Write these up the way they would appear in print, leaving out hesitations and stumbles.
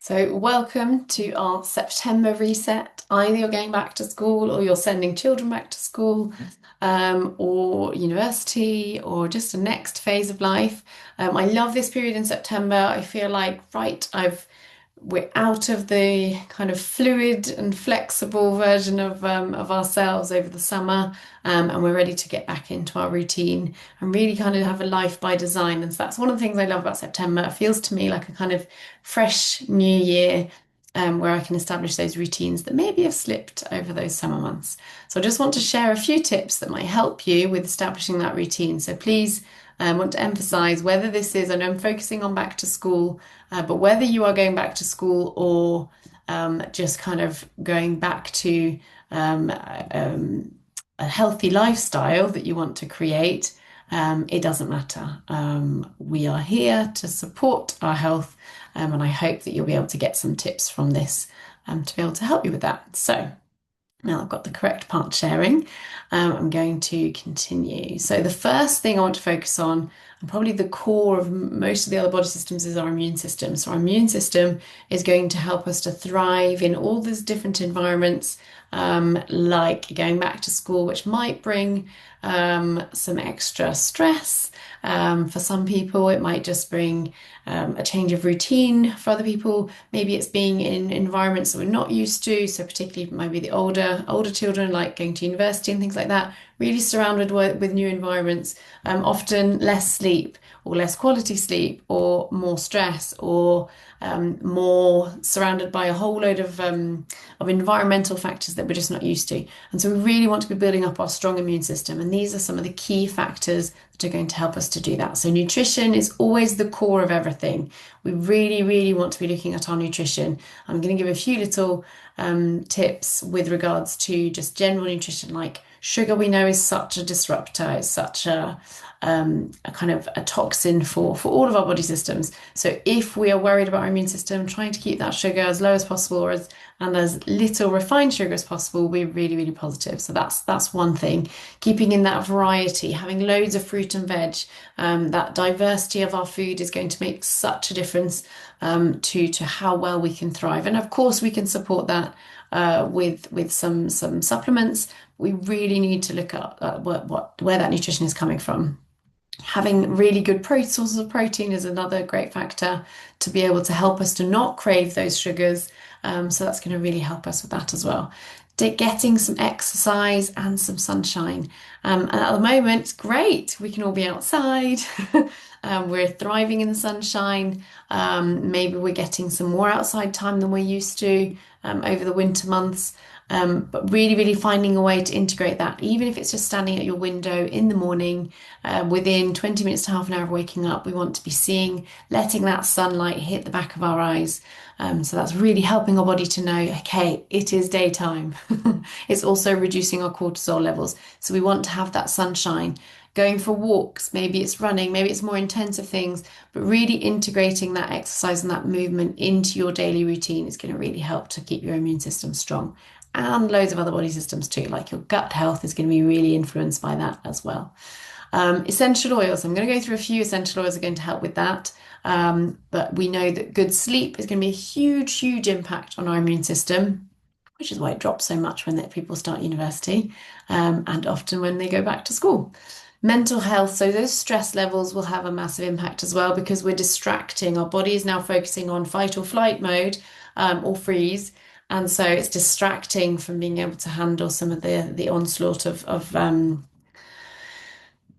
So, welcome to our September reset. Either you're going back to school or you're sending children back to school, or university, or just a next phase of life. I love this period in September. I feel like, right, we're out of the kind of fluid and flexible version of ourselves over the summer, and we're ready to get back into our routine and really kind of have a life by design. And so that's one of the things I love about September. It feels to me like a kind of fresh new year. Where I can establish those routines that maybe have slipped over those summer months. So I just want to share a few tips that might help you with establishing that routine. So please, I want to emphasize whether this is, I know I'm focusing on back to school, but whether you are going back to school or just kind of going back to a healthy lifestyle that you want to create, it doesn't matter. We are here to support our health, and I hope that you'll be able to get some tips from this to be able to help you with that. So now I've got the correct part sharing. I'm going to continue. So the first thing I want to focus on, and probably the core of most of the other body systems, is our immune system. So our immune system is going to help us to thrive in all these different environments, like going back to school, which might bring some extra stress. For some people, it might just bring a change of routine. For other people, maybe it's being in environments that we're not used to. So particularly maybe the older children, like going to university and things like that, really surrounded with new environments, often less sleep or less quality sleep or more stress or more surrounded by a whole load of environmental factors that we're just not used to. And so we really want to be building up our strong immune system. And these are some of the key factors that are going to help us to do that. So nutrition is always the core of everything. We really, really want to be looking at our nutrition. I'm going to give a few little tips with regards to just general nutrition, like sugar we know is such a disruptor, it's such a kind of a toxin for all of our body systems. So if we are worried about our immune system, trying to keep that sugar as low as possible or as little refined sugar as possible, we're really, really positive. So that's one thing. Keeping in that variety, having loads of fruit and veg, that diversity of our food is going to make such a difference to how well we can thrive. And of course, we can support that with some supplements. We really need to look at where that nutrition is coming from. Having really good sources of protein is another great factor to be able to help us to not crave those sugars. So that's going to really help us with that as well. Getting some exercise and some sunshine. And at the moment, it's great. We can all be outside. We're thriving in the sunshine. Maybe we're getting some more outside time than we're used to over the winter months. But really, really finding a way to integrate that, even if it's just standing at your window in the morning, within 20 minutes to half an hour of waking up, we want to be letting that sunlight hit the back of our eyes. So that's really helping our body to know, okay, it is daytime. It's also reducing our cortisol levels. So we want to have that sunshine. Going for walks, maybe it's running, maybe it's more intensive things, but really integrating that exercise and that movement into your daily routine is going to really help to keep your immune system strong. And loads of other body systems too, like your gut health is going to be really influenced by that as well. Essential oils. I'm going to go through a few essential oils that are going to help with that. But we know that good sleep is going to be a huge, huge impact on our immune system, which is why it drops so much when people start university, and often when they go back to school. Mental health, so those stress levels will have a massive impact as well because we're distracting. Our body is now focusing on fight or flight mode, or freeze. And so it's distracting from being able to handle some of the onslaught of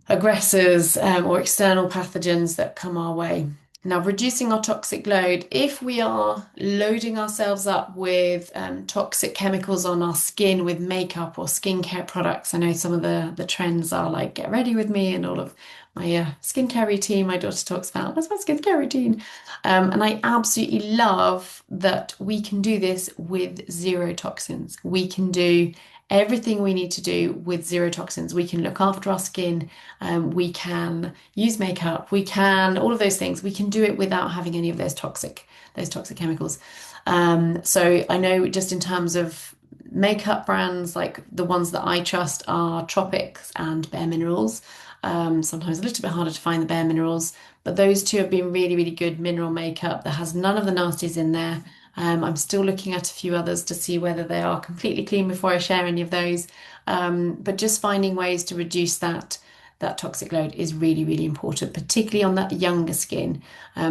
aggressors, or external pathogens that come our way. Now, reducing our toxic load, if we are loading ourselves up with toxic chemicals on our skin with makeup or skincare products, I know some of the trends are like Get Ready With Me and all of my skincare routine my daughter talks about. That's my skincare routine. And I absolutely love that we can do this with zero toxins. We can do everything we need to do with zero toxins. We can look after our skin, we can use makeup, we can, all of those things. We can do it without having any of those toxic chemicals. So I know just in terms of makeup brands, like the ones that I trust are Tropics and Bare Minerals. Sometimes a little bit harder to find the bare minerals, but those two have been really, really good mineral makeup that has none of the nasties in there. I'm still looking at a few others to see whether they are completely clean before I share any of those. But just finding ways to reduce that toxic load is really, really important, particularly on that younger skin.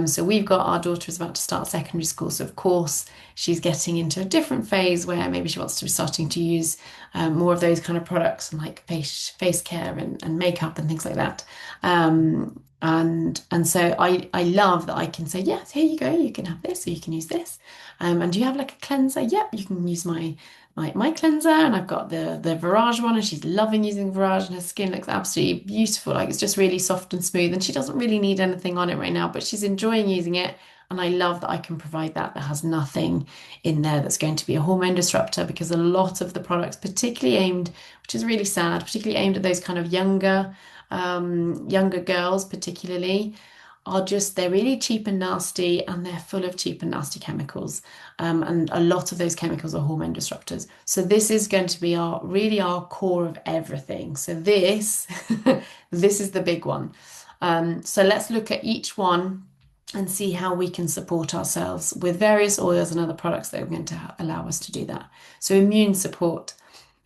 So we've got our daughter is about to start secondary school, so of course she's getting into a different phase where maybe she wants to be starting to use more of those kind of products and like face care and makeup and things like that. And so I love that I can say, yes, here you go, you can have this, or you can use this. And do you have like a cleanser? Yep, you can use my cleanser, and I've got the Virage one, and she's loving using Virage, and her skin looks absolutely beautiful. Like it's just really soft and smooth, and she doesn't really need anything on it right now, but she's enjoying using it. And I love that I can provide that has nothing in there that's going to be a hormone disruptor, because a lot of the products, particularly aimed, which is really sad, particularly aimed at those kind of younger girls, particularly, are just they're really cheap and nasty, and they're full of cheap and nasty chemicals. And a lot of those chemicals are hormone disruptors. So this is going to be our really our core of everything. So this this is the big one. So let's look at each one and see how we can support ourselves with various oils and other products that are going to allow us to do that. So immune support.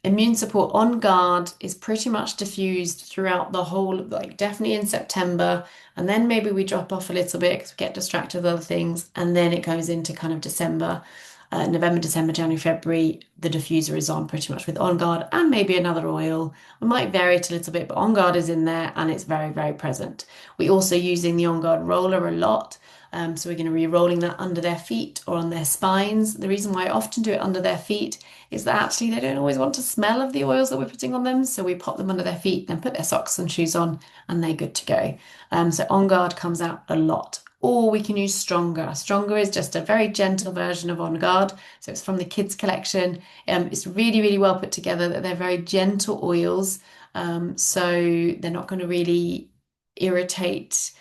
Immune support on guard is pretty much diffused throughout the whole, like definitely in September, and then maybe we drop off a little bit because we get distracted with other things, and then it goes into kind of December, November, December, January, February. The diffuser is on pretty much with On Guard and maybe another oil. We might vary it a little bit, but On Guard is in there and it's very, very present. We're also using the On Guard roller a lot. So we're going to be rolling that under their feet or on their spines. The reason why I often do it under their feet is that actually they don't always want to smell of the oils that we're putting on them. So we pop them under their feet, then put their socks and shoes on, and they're good to go. So On Guard comes out a lot. Or we can use Stronger. Stronger is just a very gentle version of On Guard. So it's from the kids collection. It's really, really well put together. That they're very gentle oils. So they're not going to really irritate.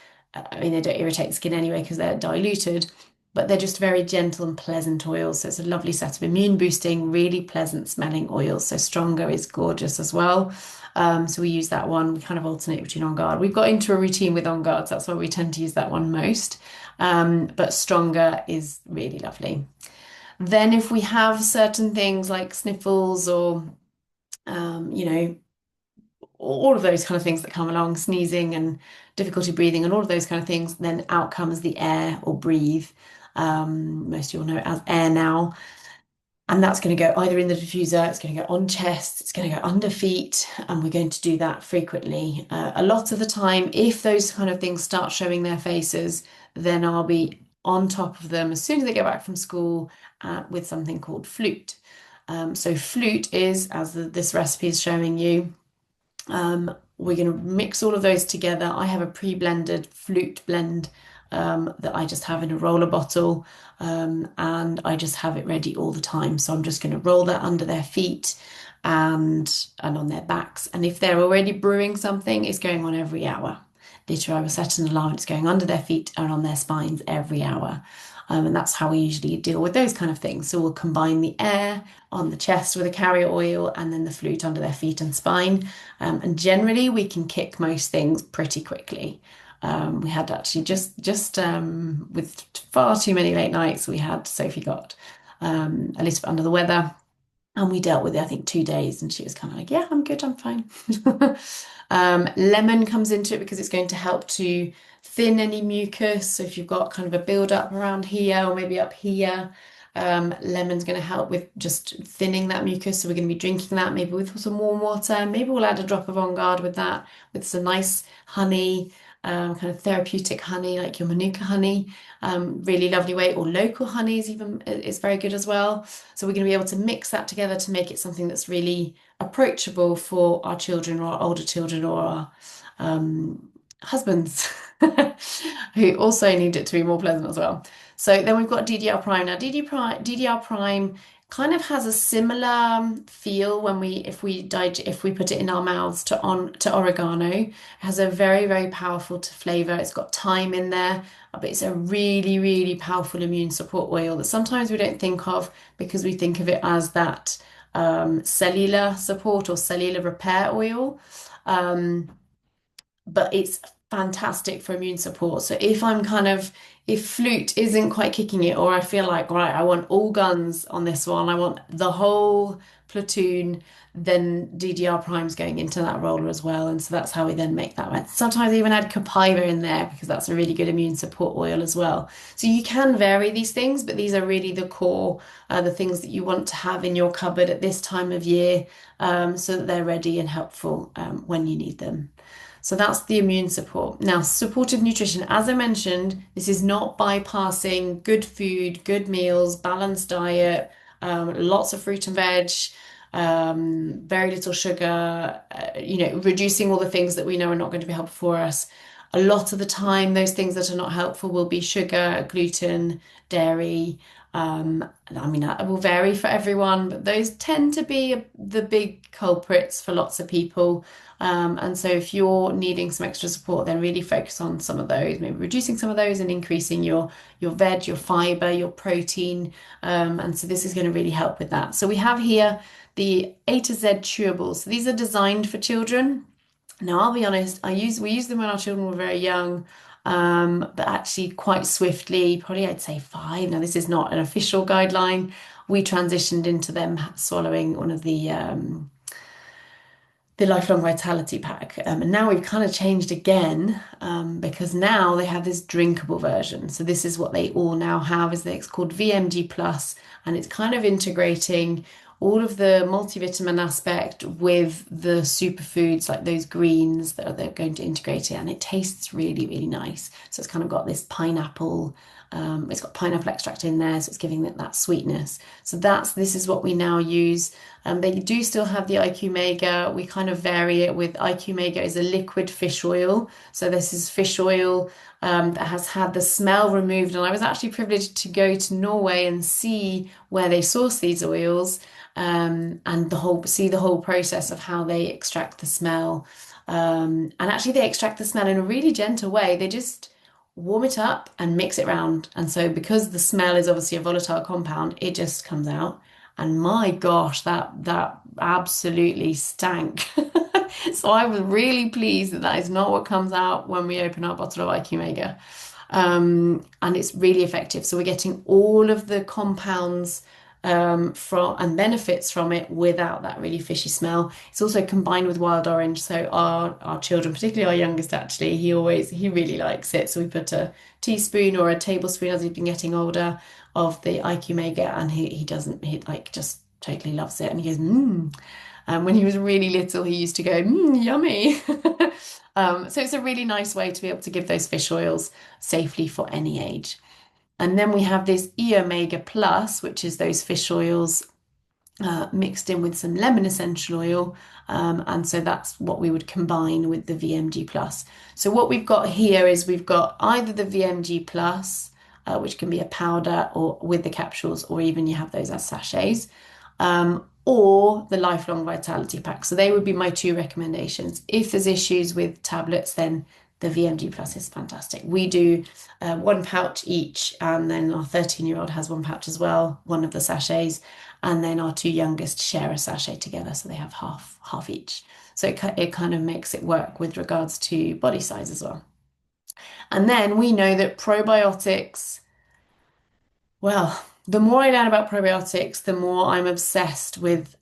I mean, they don't irritate the skin anyway because they're diluted, but they're just very gentle and pleasant oils. So it's a lovely set of immune boosting, really pleasant smelling oils. So Stronger is gorgeous as well. So we use that one. We kind of alternate between On Guard. We've got into a routine with On Guard, so that's why we tend to use that one most. But Stronger is really lovely. Then if we have certain things like sniffles or, you know, all of those kind of things that come along, sneezing and difficulty breathing and all of those kind of things, then out comes the air or breathe. Most of you will know it as air now. And that's going to go either in the diffuser, it's going to go on chest, it's going to go under feet, and we're going to do that frequently. A lot of the time, if those kind of things start showing their faces, then I'll be on top of them as soon as they get back from school with something called flute. So flute is, as this recipe is showing you, we're going to mix all of those together. I have a pre-blended flute blend that I just have in a roller bottle, and I just have it ready all the time. So I'm just going to roll that under their feet and on their backs. And if they're already brewing something, it's going on every hour. Literally, I will set an alarm. It's going under their feet and on their spines every hour. And that's how we usually deal with those kind of things. So we'll combine the air on the chest with a carrier oil and then the flute under their feet and spine. And generally, we can kick most things pretty quickly. We had actually just with far too many late nights, we had Sophie got a little bit under the weather. And we dealt with it, I think, 2 days, and she was kind of like, yeah, I'm good, I'm fine. Lemon comes into it because it's going to help to thin any mucus. So if you've got kind of a build up around here or maybe up here, lemon's going to help with just thinning that mucus. So we're going to be drinking that maybe with some warm water. Maybe we'll add a drop of On Guard with that, with some nice honey, kind of therapeutic honey, like your Manuka honey. Really lovely way, or local honeys even is very good as well. So we're going to be able to mix that together to make it something that's really approachable for our children or our older children or our husbands who also need it to be more pleasant as well. So then we've got DDR Prime. Now DDR Prime kind of has a similar feel when if we put it in our mouths to oregano. It has a very, very powerful flavor. It's got thyme in there, but it's a really, really powerful immune support oil that sometimes we don't think of because we think of it as that cellular support or cellular repair oil. but it's fantastic for immune support. So if I'm kind of, if flute isn't quite kicking it, or I feel like, right, I want all guns on this one, I want the whole platoon, then DDR prime's going into that roller as well. And so that's how we then make that one. Sometimes I even add copaiba in there because that's a really good immune support oil as well. So you can vary these things, but these are really the core, the things that you want to have in your cupboard at this time of year, so that they're ready and helpful when you need them. So that's the immune support. Now, supportive nutrition, as I mentioned, this is not bypassing good food, good meals, balanced diet, lots of fruit and veg, very little sugar, reducing all the things that we know are not going to be helpful for us. A lot of the time, those things that are not helpful will be sugar, gluten, dairy. I mean, that will vary for everyone, but those tend to be the big culprits for lots of people. And so if you're needing some extra support, then really focus on some of those, maybe reducing some of those and increasing your veg, your fiber, your protein. And so this is going to really help with that. So we have here the A to Z chewables. So these are designed for children. Now, I'll be honest, we used them when our children were very young, but actually quite swiftly, probably I'd say 5. Now, this is not an official guideline. We transitioned into them swallowing one of the lifelong vitality pack. And now we've kind of changed again, because now they have this drinkable version. So this is what they all now have, it's called VMG Plus, and it's kind of integrating all of the multivitamin aspect with the superfoods like those greens that they're going to integrate it, and it tastes really, really nice. So it's kind of got this pineapple. It's got pineapple extract in there, so it's giving it that sweetness. So this is what we now use. They do still have the IQ Mega. We kind of vary it with IQ Mega is a liquid fish oil. So this is fish oil that has had the smell removed. And I was actually privileged to go to Norway and see where they source these oils, and see the whole process of how they extract the smell. And actually, they extract the smell in a really gentle way. They just warm it up and mix it round. And so because the smell is obviously a volatile compound, it just comes out. And my gosh, that absolutely stank. So I was really pleased that that is not what comes out when we open our bottle of IQ Mega. And it's really effective. So we're getting all of the compounds from and benefits from it without that really fishy smell. It's also combined with wild orange. So our children, particularly our youngest, actually, he really likes it. So we put a teaspoon or a tablespoon as he's been getting older of the IQ Mega, and he like just totally loves it. And he goes, mmm. When he was really little, he used to go, mmm, yummy. So it's a really nice way to be able to give those fish oils safely for any age. And then we have this E Omega Plus, which is those fish oils mixed in with some lemon essential oil. And so that's what we would combine with the VMG Plus. So what we've got here is we've got either the VMG Plus, which can be a powder or with the capsules, or even you have those as sachets, or the lifelong vitality pack. So they would be my 2 recommendations. If there's issues with tablets, then the VMG Plus is fantastic. We do 1 pouch each, and then our 13-year-old has 1 pouch as well, one of the sachets, and then our 2 youngest share a sachet together, so they have half each. So it kind of makes it work with regards to body size as well. And then we know that probiotics, well, the more I learn about probiotics, the more I'm obsessed with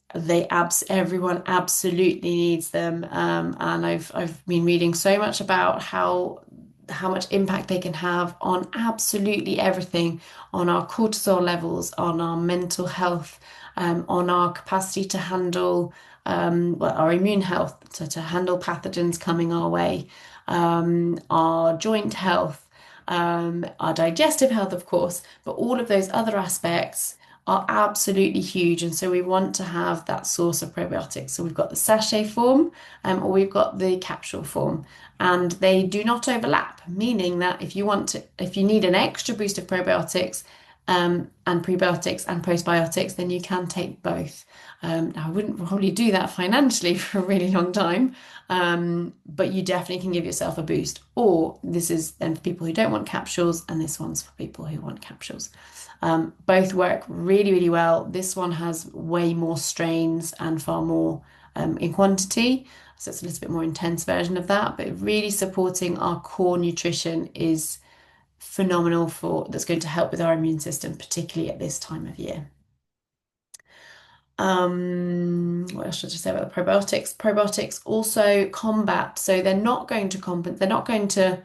everyone absolutely needs them. And I've been reading so much about how much impact they can have on absolutely everything, on our cortisol levels, on our mental health, on our capacity to handle our immune health, to handle pathogens coming our way, our joint health, our digestive health, of course, but all of those other aspects are absolutely huge. And so we want to have that source of probiotics. So we've got the sachet form, or we've got the capsule form, and they do not overlap, meaning that if you need an extra boost of probiotics, and prebiotics and postbiotics, then you can take both. Now, I wouldn't probably do that financially for a really long time, but you definitely can give yourself a boost. Or this is then for people who don't want capsules, and this one's for people who want capsules. Both work really, really well. This one has way more strains and far more in quantity. So it's a little bit more intense version of that, but really supporting our core nutrition is phenomenal for that's going to help with our immune system, particularly at this time of year. What else should I say about the probiotics? Probiotics also combat, so they're not going to combat, they're not going to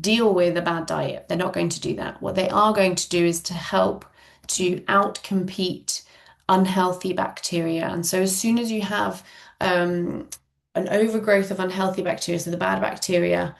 deal with a bad diet. They're not going to do that. What they are going to do is to help to outcompete unhealthy bacteria. And so as soon as you have an overgrowth of unhealthy bacteria, so the bad bacteria,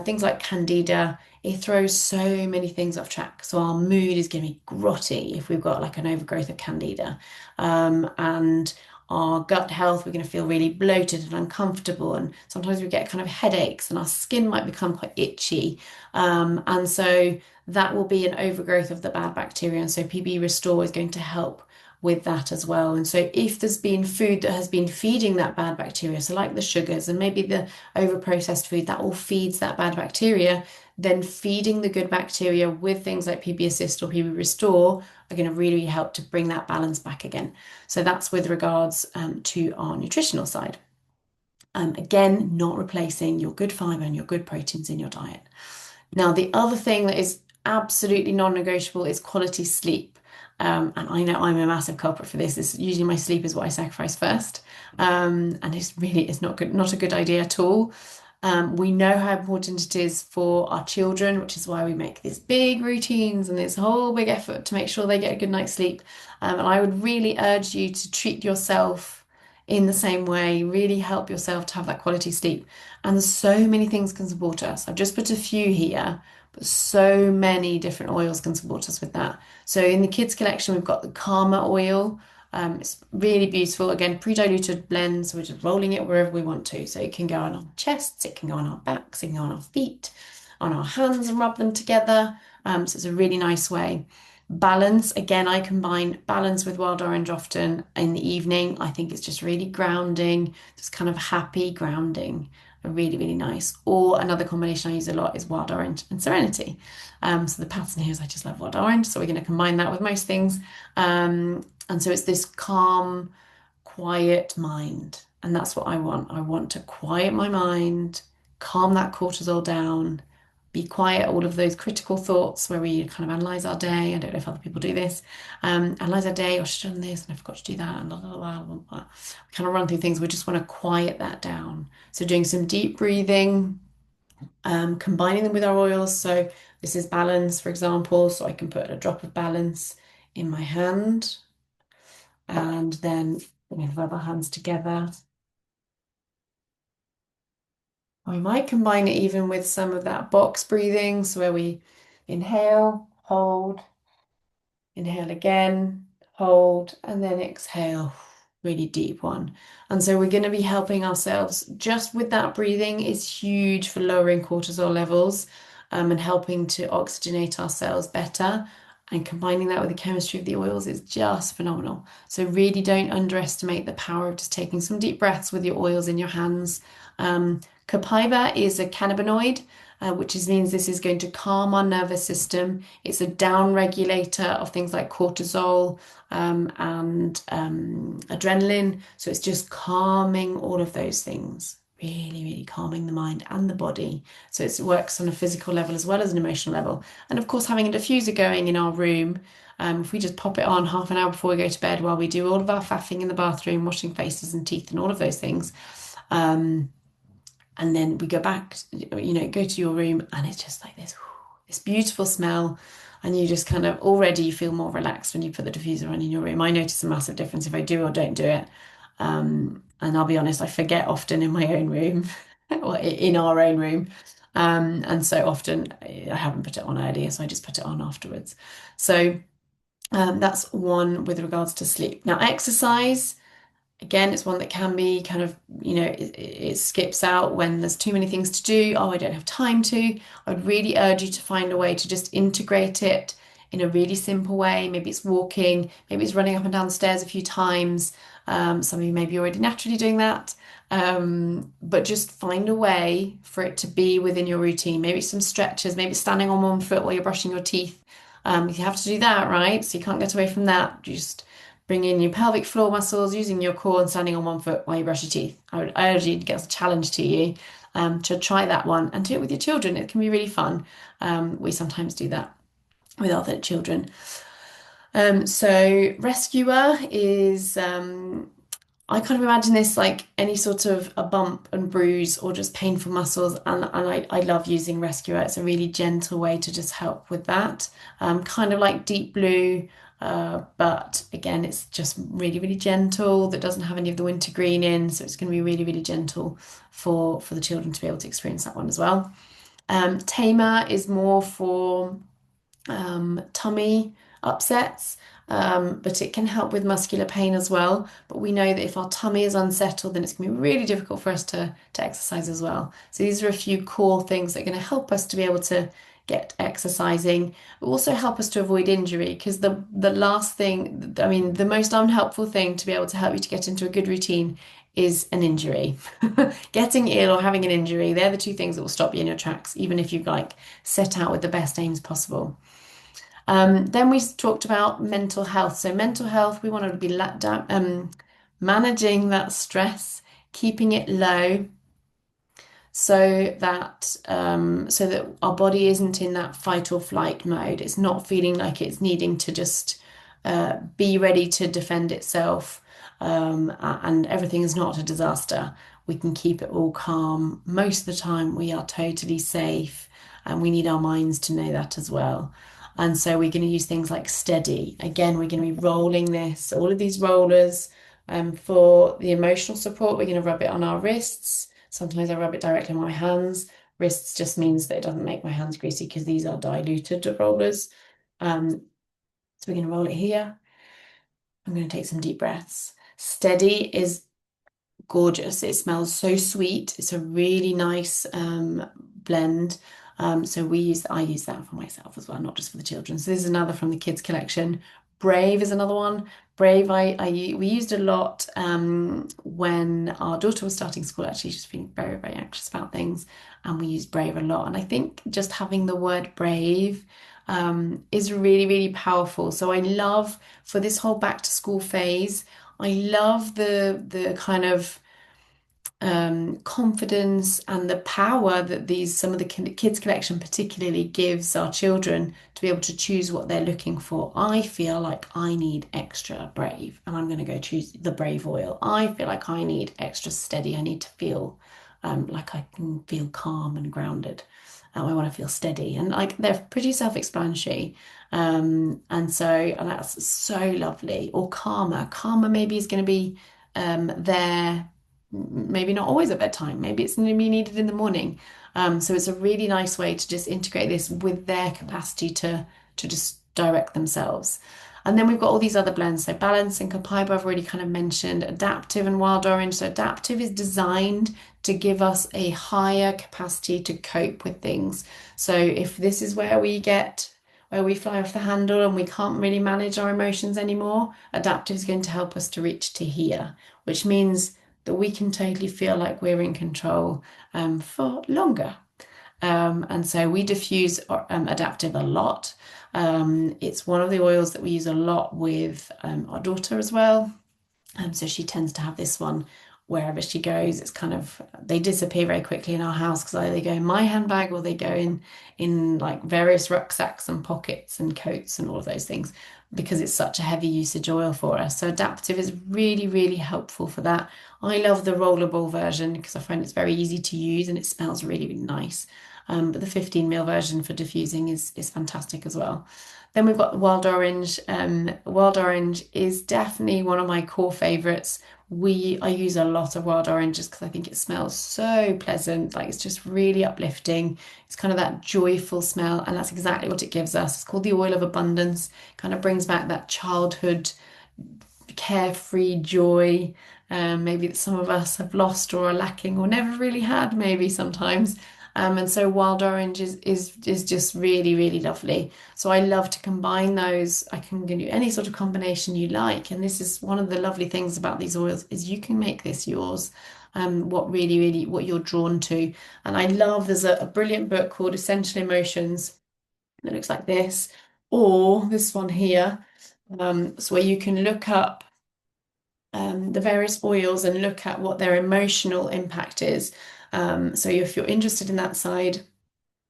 things like Candida, it throws so many things off track. So our mood is going to be grotty if we've got like an overgrowth of Candida. And our gut health, we're going to feel really bloated and uncomfortable. And sometimes we get kind of headaches and our skin might become quite itchy. And so that will be an overgrowth of the bad bacteria. And so PB Restore is going to help with that as well. And so if there's been food that has been feeding that bad bacteria, so like the sugars and maybe the over-processed food, that all feeds that bad bacteria, then feeding the good bacteria with things like PB Assist or PB Restore are going to really help to bring that balance back again. So that's with regards to our nutritional side. Again, not replacing your good fiber and your good proteins in your diet. Now, the other thing that is absolutely non-negotiable is quality sleep. And I know I'm a massive culprit for this. It's usually my sleep is what I sacrifice first. And it's not good, not a good idea at all. We know how important it is for our children, which is why we make these big routines and this whole big effort to make sure they get a good night's sleep. And I would really urge you to treat yourself in the same way, really help yourself to have that quality sleep. And so many things can support us. I've just put a few here, but so many different oils can support us with that. So in the kids collection, we've got the Karma oil. It's really beautiful. Again, pre-diluted blend, so we're just rolling it wherever we want to. So it can go on our chests, it can go on our backs, it can go on our feet, on our hands and rub them together. So it's a really nice way. Balance, again, I combine balance with wild orange often in the evening. I think it's just really grounding, just kind of happy grounding. Really, really nice. Or another combination I use a lot is wild orange and serenity. So the pattern here is I just love wild orange. So we're going to combine that with most things. And so it's this calm, quiet mind. And that's what I want. I want to quiet my mind, calm that cortisol down, be quiet, all of those critical thoughts where we kind of analyze our day. I don't know if other people do this. Analyze our day, or should have done this, and I forgot to do that, and blah, blah, blah, blah, blah. We kind of run through things. We just want to quiet that down. So doing some deep breathing, combining them with our oils. So this is balance, for example. So I can put a drop of balance in my hand and then we rub our hands together. We might combine it even with some of that box breathing, so where we inhale, hold, inhale again, hold, and then exhale, really deep one. And so we're going to be helping ourselves just with that breathing is huge for lowering cortisol levels and helping to oxygenate our cells better. And combining that with the chemistry of the oils is just phenomenal. So really don't underestimate the power of just taking some deep breaths with your oils in your hands. Copaiba is a cannabinoid, which means this is going to calm our nervous system. It's a down regulator of things like cortisol and adrenaline. So it's just calming all of those things, really, really calming the mind and the body. So it works on a physical level as well as an emotional level. And of course, having a diffuser going in our room, if we just pop it on half an hour before we go to bed while we do all of our faffing in the bathroom, washing faces and teeth and all of those things. And then we go back, go to your room and it's just like this beautiful smell. And you just kind of already you feel more relaxed when you put the diffuser on in your room. I notice a massive difference if I do or don't do it. And I'll be honest, I forget often in my own room or in our own room. And so often I haven't put it on earlier, so I just put it on afterwards. So that's one with regards to sleep. Now, exercise. Again, it's one that can be kind of, it skips out when there's too many things to do. Oh, I don't have time to. I would really urge you to find a way to just integrate it in a really simple way. Maybe it's walking, maybe it's running up and down the stairs a few times. Some of you may be already naturally doing that. But just find a way for it to be within your routine. Maybe some stretches, maybe standing on one foot while you're brushing your teeth. You have to do that, right? So you can't get away from that. Just bring in your pelvic floor muscles, using your core and standing on one foot while you brush your teeth. I urge you to get as a challenge to you to try that one and do it with your children. It can be really fun. We sometimes do that with other children. So rescuer is I kind of imagine this like any sort of a bump and bruise or just painful muscles, and I love using rescuer. It's a really gentle way to just help with that. Kind of like deep blue, but again, it's just really, really gentle. That doesn't have any of the wintergreen in, so it's going to be really, really gentle for the children to be able to experience that one as well. Tamer is more for tummy upsets, but it can help with muscular pain as well. But we know that if our tummy is unsettled, then it's going to be really difficult for us to exercise as well. So these are a few core things that are going to help us to be able to get exercising. It will also help us to avoid injury because the last thing, I mean, the most unhelpful thing to be able to help you to get into a good routine is an injury. Getting ill or having an injury, they're the two things that will stop you in your tracks, even if you've like set out with the best aims possible. Then we talked about mental health. So mental health, we want to be managing that stress, keeping it low, so that our body isn't in that fight or flight mode. It's not feeling like it's needing to just be ready to defend itself, and everything is not a disaster. We can keep it all calm. Most of the time, we are totally safe, and we need our minds to know that as well. And so we're going to use things like steady. Again, we're going to be rolling this, all of these rollers. For the emotional support, we're going to rub it on our wrists. Sometimes I rub it directly on my hands. Wrists just means that it doesn't make my hands greasy because these are diluted rollers. So we're going to roll it here. I'm going to take some deep breaths. Steady is gorgeous. It smells so sweet. It's a really nice blend. So I use that for myself as well, not just for the children. So this is another from the kids collection. Brave is another one. Brave, we used a lot when our daughter was starting school. Actually, she's feeling very, very anxious about things, and we used Brave a lot. And I think just having the word brave is really, really powerful. So I love for this whole back to school phase. I love the kind of confidence and the power that some of the kids collection particularly gives our children to be able to choose what they're looking for. I feel like I need extra brave, and I'm going to go choose the brave oil. I feel like I need extra steady. I need to feel like I can feel calm and grounded. I want to feel steady, and like they're pretty self-explanatory. And that's so lovely. Or calmer. Calmer maybe is going to be there, maybe not always at bedtime. Maybe it's going to be needed in the morning. So it's a really nice way to just integrate this with their capacity to just direct themselves. And then we've got all these other blends. So balance and copaiba I've already kind of mentioned. Adaptive and wild orange. So adaptive is designed to give us a higher capacity to cope with things. So if this is where we fly off the handle and we can't really manage our emotions anymore, adaptive is going to help us to reach to here, which means that we can totally feel like we're in control for longer. And so we diffuse adaptive a lot. It's one of the oils that we use a lot with our daughter as well. So she tends to have this one wherever she goes. It's kind of, they disappear very quickly in our house because either they go in my handbag or they go in like various rucksacks and pockets and coats and all of those things because it's such a heavy usage oil for us. So adaptive is really, really helpful for that. I love the rollerball version because I find it's very easy to use and it smells really, really nice. But the 15 ml version for diffusing is fantastic as well. Then we've got the wild orange. Wild orange is definitely one of my core favorites. I use a lot of wild orange just because I think it smells so pleasant. Like it's just really uplifting. It's kind of that joyful smell, and that's exactly what it gives us. It's called the oil of abundance. Kind of brings back that childhood carefree joy, maybe that some of us have lost or are lacking or never really had, maybe sometimes. And so wild orange is just really, really lovely. So I love to combine those. I can give you any sort of combination you like. And this is one of the lovely things about these oils is you can make this yours. What you're drawn to. And I love, there's a brilliant book called Essential Emotions that looks like this, or this one here. So where you can look up the various oils and look at what their emotional impact is. So if you're interested in that side,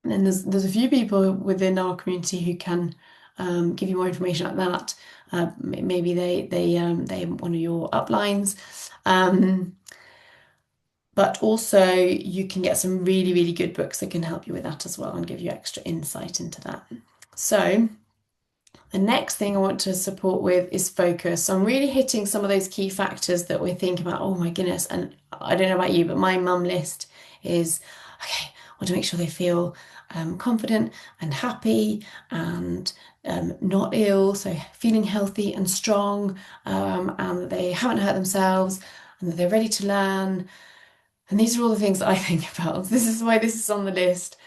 then there's a few people within our community who can give you more information like that. Maybe they have one of your uplines. Um, but also you can get some really, really good books that can help you with that as well and give you extra insight into that. So the next thing I want to support with is focus. So I'm really hitting some of those key factors that we're thinking about. Oh my goodness. And I don't know about you, but my mum list is okay, I want to make sure they feel confident and happy and not ill. So feeling healthy and strong, and that they haven't hurt themselves and that they're ready to learn, and these are all the things that I think about. This is why this is on the list.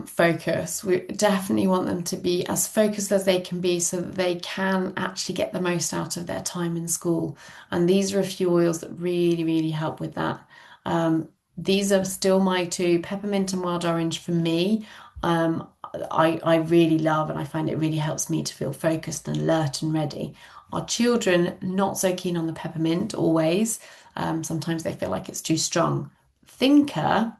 Focus. We definitely want them to be as focused as they can be so that they can actually get the most out of their time in school. And these are a few oils that really, really help with that. These are still my two, peppermint and wild orange for me. I really love, and I find it really helps me to feel focused and alert and ready. Our children, not so keen on the peppermint always. Sometimes they feel like it's too strong. Thinker,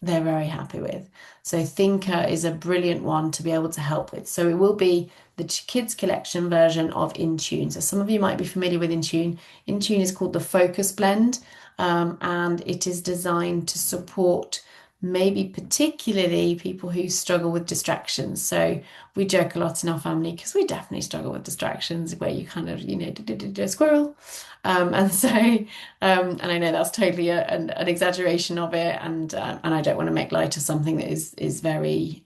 they're very happy with. So Thinker is a brilliant one to be able to help with. So it will be the kids collection version of Intune. So some of you might be familiar with Intune. Intune is called the Focus Blend, and it is designed to support maybe particularly people who struggle with distractions. So we joke a lot in our family because we definitely struggle with distractions where you kind of, do a squirrel. And so, and I know that's totally an exaggeration of it, and I don't want to make light of something that is very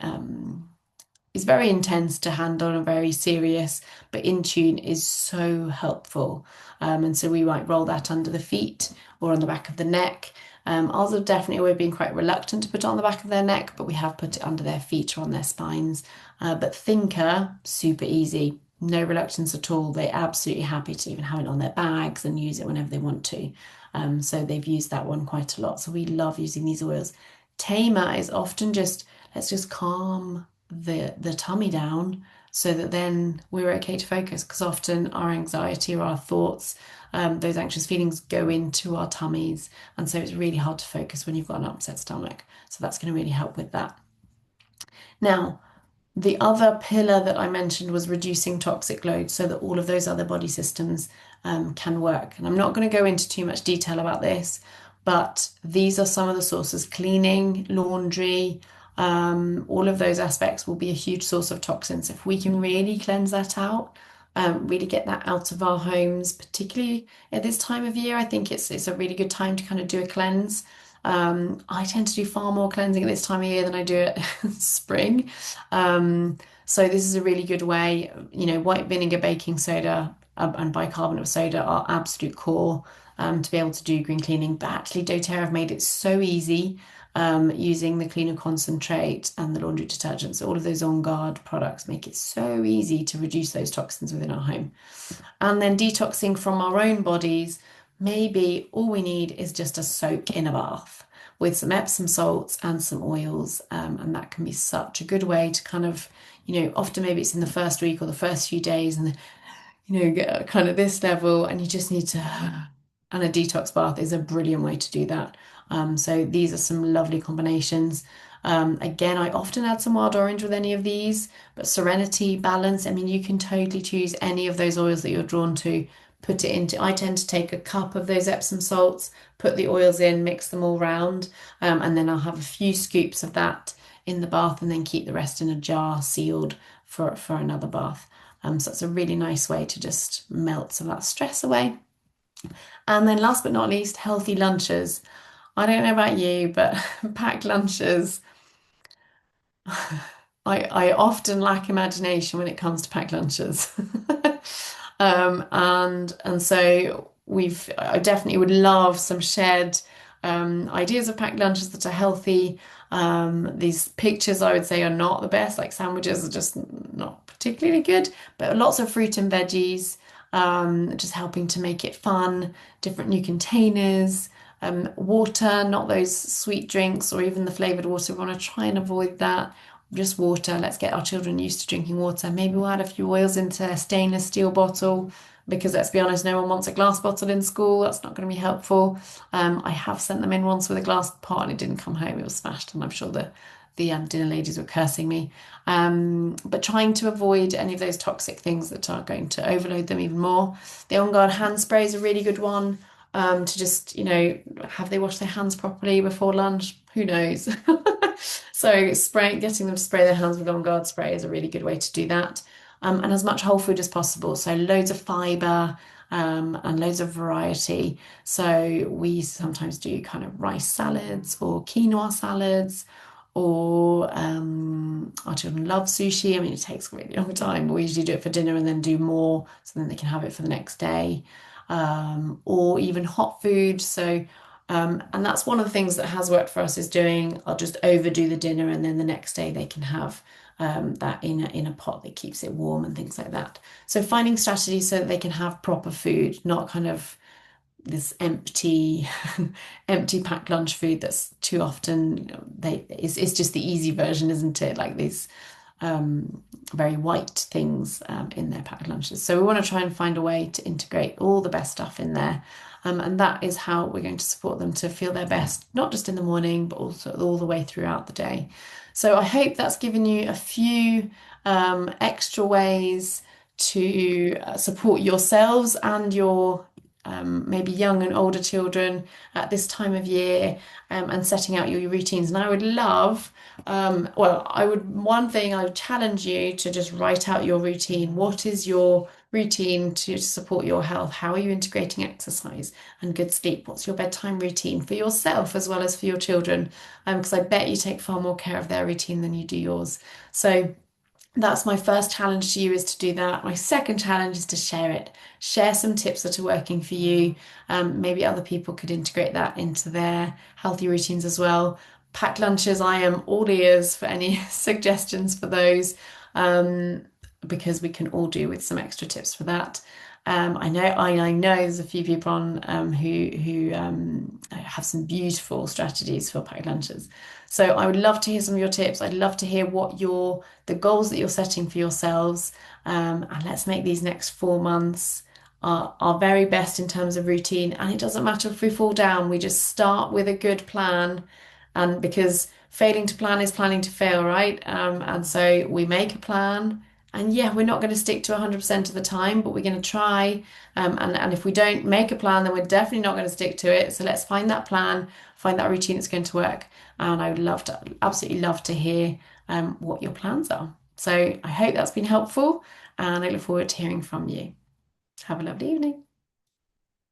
intense to handle and very serious, but Intune is so helpful. And so we might roll that under the feet or on the back of the neck. Ours have definitely always been quite reluctant to put it on the back of their neck, but we have put it under their feet or on their spines. But Thinker, super easy, no reluctance at all. They're absolutely happy to even have it on their bags and use it whenever they want to. So they've used that one quite a lot. So we love using these oils. Tamer is often just, let's just calm the tummy down so that then we're okay to focus, because often our anxiety or our thoughts, those anxious feelings go into our tummies, and so it's really hard to focus when you've got an upset stomach. So that's going to really help with that. Now, the other pillar that I mentioned was reducing toxic load so that all of those other body systems can work. And I'm not going to go into too much detail about this, but these are some of the sources: cleaning, laundry, all of those aspects will be a huge source of toxins. If we can really cleanse that out, really get that out of our homes, particularly at this time of year, I think it's a really good time to kind of do a cleanse. I tend to do far more cleansing at this time of year than I do at spring. So this is a really good way. White vinegar, baking soda, and bicarbonate of soda are absolute core to be able to do green cleaning. But actually, doTERRA have made it so easy using the cleaner concentrate and the laundry detergent. So all of those On Guard products make it so easy to reduce those toxins within our home. And then detoxing from our own bodies, maybe all we need is just a soak in a bath with some Epsom salts and some oils. And that can be such a good way to kind of, often maybe it's in the first week or the first few days, and get kind of this level, and you just need to, and a detox bath is a brilliant way to do that. So these are some lovely combinations. Again, I often add some wild orange with any of these, but serenity, balance, I mean, you can totally choose any of those oils that you're drawn to, put it into. I tend to take a cup of those Epsom salts, put the oils in, mix them all round, and then I'll have a few scoops of that in the bath and then keep the rest in a jar sealed for another bath. So it's a really nice way to just melt some of that stress away. And then last but not least, healthy lunches. I don't know about you, but packed lunches, I often lack imagination when it comes to packed lunches. And so I definitely would love some shared ideas of packed lunches that are healthy. These pictures I would say are not the best, like sandwiches are just not particularly good, but lots of fruit and veggies, just helping to make it fun, different new containers. Water, not those sweet drinks or even the flavored water. We want to try and avoid that. just water. Let's get our children used to drinking water. Maybe we'll add a few oils into a stainless steel bottle because let's be honest, no one wants a glass bottle in school. That's not going to be helpful. I have sent them in once with a glass pot and it didn't come home. It was smashed, and I'm sure the dinner ladies were cursing me. But trying to avoid any of those toxic things that are going to overload them even more. The On Guard hand spray is a really good one. To just, have they washed their hands properly before lunch? Who knows? So getting them to spray their hands with On Guard spray is a really good way to do that. And as much whole food as possible. So loads of fiber, and loads of variety. So we sometimes do kind of rice salads or quinoa salads, or our children love sushi. I mean, it takes a really long time, but we usually do it for dinner and then do more so then they can have it for the next day. Or even hot food. So, and that's one of the things that has worked for us is I'll just overdo the dinner and then the next day they can have that in a pot that keeps it warm and things like that. So finding strategies so that they can have proper food, not kind of this empty empty packed lunch food that's too often it's just the easy version, isn't it? Like these very white things in their packed lunches. So we want to try and find a way to integrate all the best stuff in there. And that is how we're going to support them to feel their best, not just in the morning, but also all the way throughout the day. So I hope that's given you a few extra ways to support yourselves and your maybe young and older children at this time of year, and setting out your routines. And I would love, one thing I would challenge you to just write out your routine. What is your routine to support your health? How are you integrating exercise and good sleep? What's your bedtime routine for yourself as well as for your children? Because I bet you take far more care of their routine than you do yours. So that's my first challenge to you, is to do that. My second challenge is to share it. Share some tips that are working for you. Maybe other people could integrate that into their healthy routines as well. Packed lunches, I am all ears for any suggestions for those, because we can all do with some extra tips for that. I know there's a few people on who have some beautiful strategies for packed lunches. So I would love to hear some of your tips. I'd love to hear what the goals that you're setting for yourselves. And let's make these next 4 months our very best in terms of routine. And it doesn't matter if we fall down, we just start with a good plan. And because failing to plan is planning to fail, right? And so we make a plan. And yeah, we're not going to stick to 100% of the time, but we're going to try. And if we don't make a plan, then we're definitely not going to stick to it. So let's find that plan, find that routine that's going to work. And I would absolutely love to hear what your plans are. So I hope that's been helpful, and I look forward to hearing from you. Have a lovely evening.